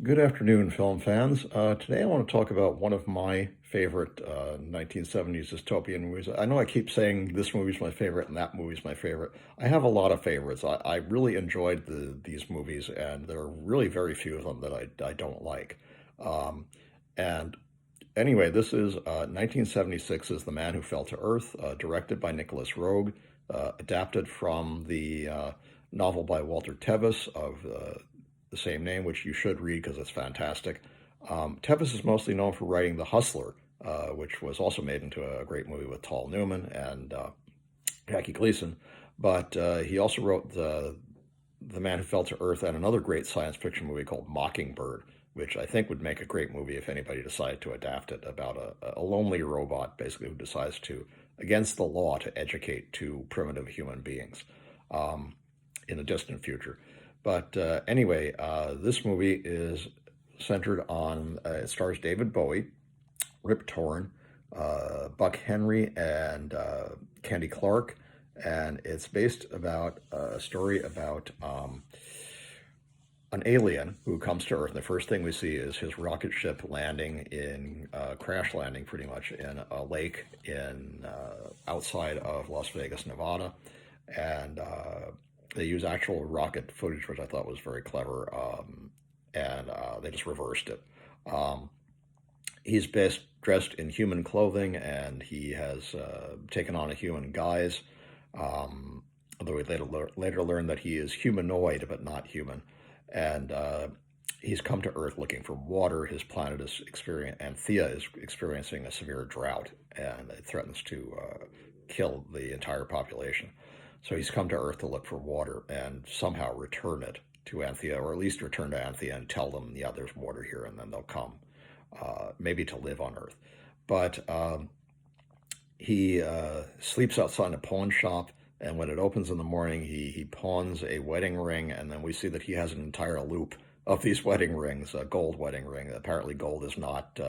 Good afternoon, film fans. Today I want to talk about one of my favorite 1970s dystopian movies. I know I keep saying this movie's my favorite and that movie's my favorite. I have a lot of favorites. I really enjoyed these movies, and there are really very few of them that I don't like. Um, and anyway, this is 1976 is The Man Who Fell to Earth, directed by Nicholas Roeg, adapted from the novel by Walter Tevis of the same name, which you should read because it's fantastic. Tevis is mostly known for writing The Hustler, which was also made into a great movie with Paul Newman and Jackie Gleason. But he also wrote the Man Who Fell to Earth and another great science fiction movie called Mockingbird, which I think would make a great movie if anybody decided to adapt it, about a lonely robot basically who decides to, against the law, to educate two primitive human beings in a distant future. But anyway, this movie is centered on, it stars David Bowie, Rip Torn, Buck Henry, and Candy Clark. And it's based about a story about an alien who comes to Earth. And the first thing we see is his rocket ship landing in, crash landing pretty much in a lake in outside of Las Vegas, Nevada. And they use actual rocket footage, which I thought was very clever, and they just reversed it. Um, he's best dressed in human clothing, and he has taken on a human guise. Although we later learn that he is humanoid but not human, and he's come to Earth looking for water. His planet is Anthea is experiencing a severe drought, and it threatens to kill the entire population. So he's come to Earth to look for water and somehow return it to Anthea, or at least return to Anthea and tell them, yeah, there's water here, and then they'll come, maybe to live on Earth. But he sleeps outside a pawn shop, and when it opens in the morning, he pawns a wedding ring, and then we see that he has an entire loop of these wedding rings, a gold wedding ring. Apparently, gold is not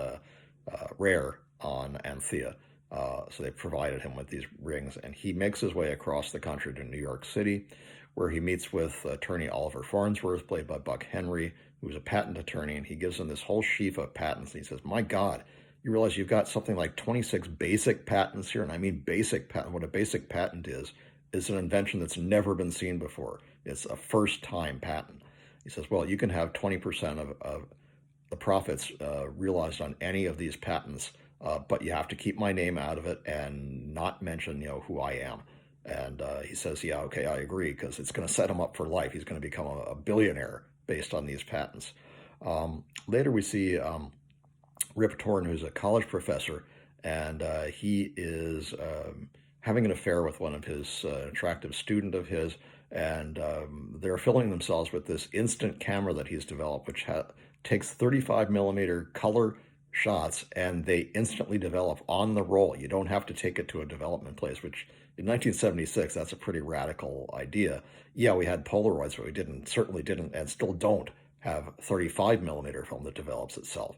rare on Anthea. So they provided him with these rings, and he makes his way across the country to New York City, where he meets with attorney Oliver Farnsworth, played by Buck Henry, who's a patent attorney, and he gives him this whole sheaf of patents. And he says, "My God, you realize you've got something like 26 basic patents here?" And I mean basic patent. What a basic patent is an invention that's never been seen before. It's a first-time patent. He says, "Well, you can have 20% of the profits realized on any of these patents, but you have to keep my name out of it and not mention, who I am." And he says, "Yeah, okay, I agree," because it's going to set him up for life. He's going to become a billionaire based on these patents. Later, we see Rip Torn, who's a college professor, and he is having an affair with one of his attractive student of his, and they're filling themselves with this instant camera that he's developed, which takes 35 millimeter color shots, and they instantly develop on the roll. You don't have to take it to a development place, which in 1976, that's a pretty radical idea. Yeah, we had Polaroids, but we certainly didn't, and still don't have 35 millimeter film that develops itself.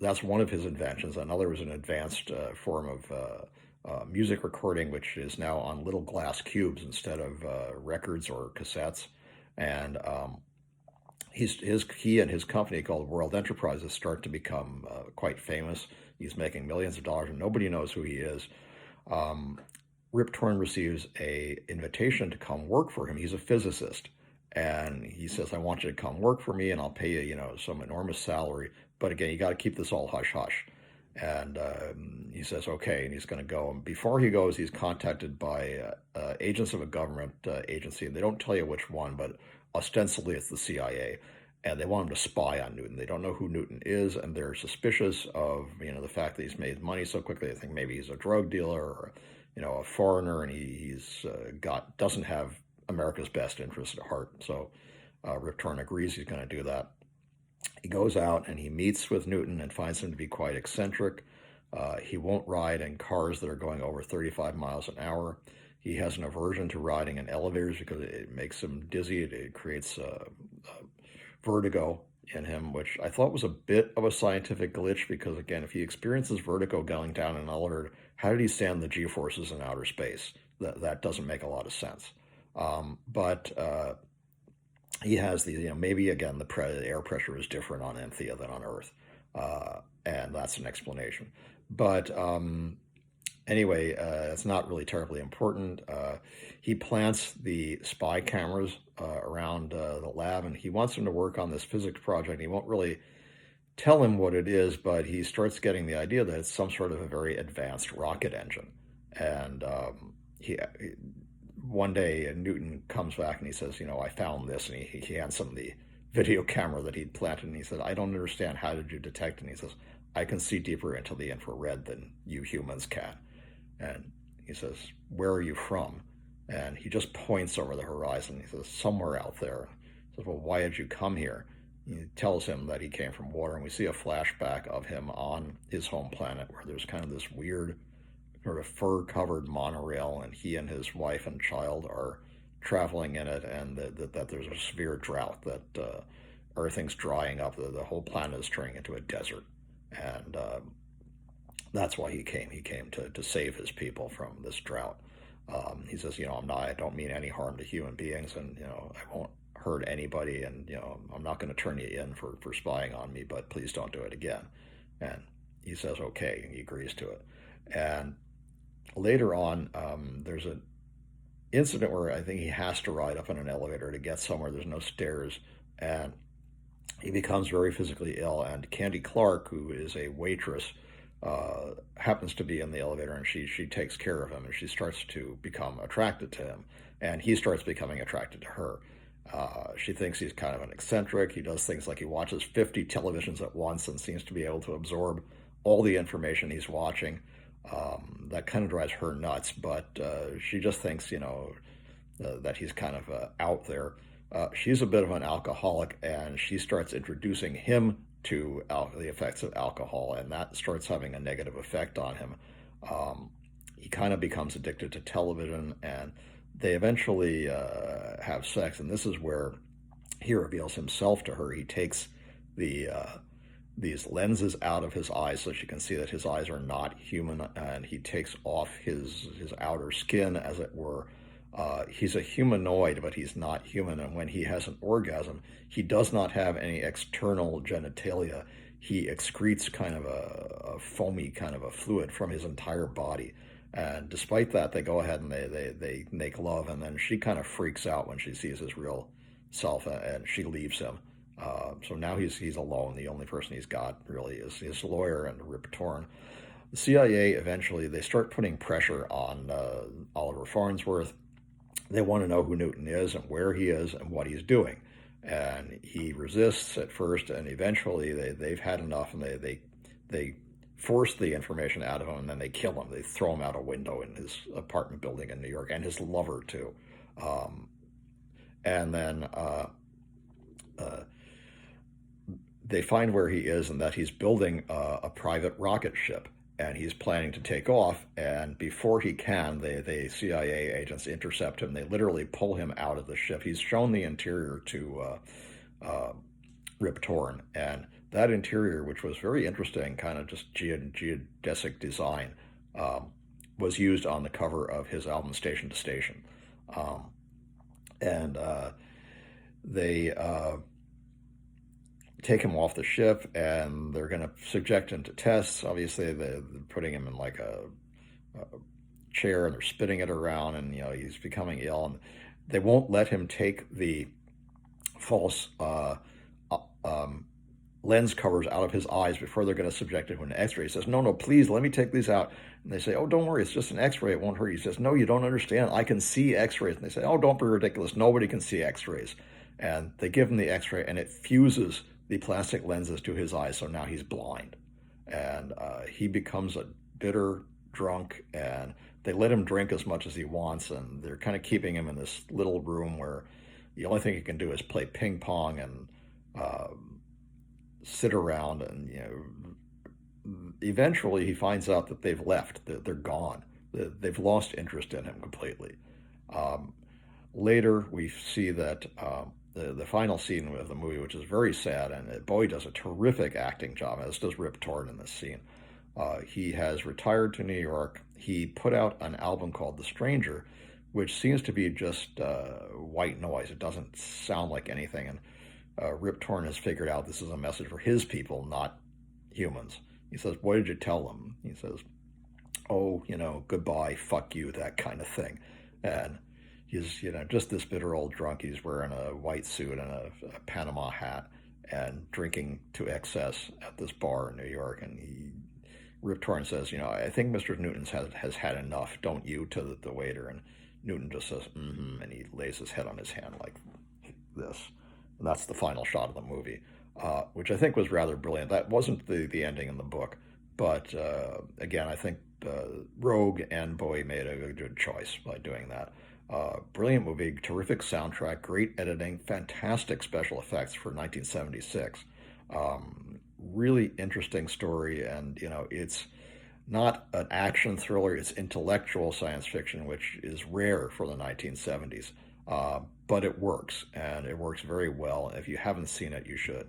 That's one of his inventions. Another was an advanced form of music recording, which is now on little glass cubes instead of records or cassettes. And he and his company called World Enterprises start to become quite famous. He's making millions of dollars, and nobody knows who he is. Rip Torn receives a invitation to come work for him. He's a physicist, and he says, "I want you to come work for me, and I'll pay you, some enormous salary. But again, you got to keep this all hush hush." And he says, "Okay," and he's going to go. And before he goes, he's contacted by agents of a government agency, and they don't tell you which one, but ostensibly it's the CIA, and they want him to spy on Newton. They don't know who Newton is, and they're suspicious of the fact that he's made money so quickly. They think maybe he's a drug dealer or a foreigner, and he's doesn't have America's best interest at heart. So Rip Torn agrees he's going to do that. He goes out and he meets with Newton and finds him to be quite eccentric. He won't ride in cars that are going over 35 miles an hour. He has an aversion to riding in elevators because it makes him dizzy. It creates vertigo in him, which I thought was a bit of a scientific glitch because, again, if he experiences vertigo going down an elevator, how did he stand the G-forces in outer space? That doesn't make a lot of sense. But he has the, maybe again the air pressure is different on Anthea than on Earth, and that's an explanation. But anyway, it's not really terribly important. He plants the spy cameras around the lab, and he wants them to work on this physics project. He won't really tell him what it is, but he starts getting the idea that it's some sort of a very advanced rocket engine. And he one day Newton comes back and he says, I found this, and he hands him the video camera that he'd planted, and he said, I don't understand, how did you detect it? And he says, I can see deeper into the infrared than you humans can. And he says, where are you from? And he just points over the horizon. He says, somewhere out there. He says, well, why did you come here? He tells him that he came from water, and we see a flashback of him on his home planet where there's kind of this weird sort of fur-covered monorail, and he and his wife and child are traveling in it, and that there's a severe drought, that everything's drying up, the whole planet is turning into a desert. And that's why he came. He came to save his people from this drought. He says, I don't mean any harm to human beings, and I won't hurt anybody, and I'm not going to turn you in for spying on me, but please don't do it again. And he says okay, and he agrees to it. And later on, there's an incident where I think he has to ride up in an elevator to get somewhere. There's no stairs, and he becomes very physically ill. And Candy Clark, who is a waitress, happens to be in the elevator, and she takes care of him, and she starts to become attracted to him, and he starts becoming attracted to her. She thinks he's kind of an eccentric. He does things like he watches 50 televisions at once and seems to be able to absorb all the information he's watching. That kind of drives her nuts, but she just thinks, that he's kind of out there. She's a bit of an alcoholic, and she starts introducing him to the effects of alcohol, and that starts having a negative effect on him. He kind of becomes addicted to television, and they eventually have sex, and this is where he reveals himself to her. He takes these lenses out of his eyes so she can see that his eyes are not human, and he takes off his outer skin, as it were. He's a humanoid, but he's not human, and when he has an orgasm, he does not have any external genitalia. He excretes kind of a foamy kind of a fluid from his entire body. And despite that, they go ahead and they make love, and then she kind of freaks out when she sees his real self, and she leaves him. So now he's alone. The only person he's got really is his lawyer and Rip Torn. The CIA eventually, they start putting pressure on Oliver Farnsworth. They want to know who Newton is and where he is and what he's doing. And he resists at first, and eventually they've had enough, and they force the information out of him, and then they kill him. They throw him out a window in his apartment building in New York, and his lover too. And then they find where he is, and that he's building a private rocket ship, and he's planning to take off. And before he can, the CIA agents intercept him. They literally pull him out of the ship. He's shown the interior to Rip Torn, and that interior, which was very interesting, kind of just geodesic design, was used on the cover of his album Station to Station. And they take him off the ship, and they're going to subject him to tests. Obviously, they're putting him in like a chair, and they're spinning it around, and he's becoming ill, and they won't let him take the false lens covers out of his eyes before they're going to subject him to an x-ray. He says, no, please, let me take these out. And they say, oh, don't worry, it's just an x-ray, it won't hurt you. He says, no, you don't understand, I can see x-rays. And they say, oh, don't be ridiculous, nobody can see x-rays. And they give him the x-ray, and it fuses the plastic lenses to his eyes, so now he's blind. And he becomes a bitter drunk, and they let him drink as much as he wants, and they're kind of keeping him in this little room where the only thing he can do is play ping pong and sit around. And eventually he finds out that they've left, they're gone, they've lost interest in him completely. Later we see that the final scene of the movie, which is very sad, and Bowie does a terrific acting job, as does Rip Torn in this scene. He has retired to New York. He put out an album called The Stranger, which seems to be just white noise. It doesn't sound like anything. And Rip Torn has figured out this is a message for his people, not humans. He says, "What did you tell them?" He says, "Oh, goodbye, fuck you," that kind of thing. And he's, just this bitter old drunk. He's wearing a white suit and a Panama hat and drinking to excess at this bar in New York. And Rip Torn says, "I think Mr. Newton has had enough, don't you?" to the waiter. And Newton just says, "Mm-hmm," and he lays his head on his hand like this. And that's the final shot of the movie, which I think was rather brilliant. That wasn't the ending in the book, but again, I think Roeg and Bowie made a good choice by doing that. Brilliant movie, terrific soundtrack, great editing, fantastic special effects for 1976. Really interesting story, and it's not an action thriller, it's intellectual science fiction, which is rare for the 1970s. But it works, and it works very well. If you haven't seen it, you should.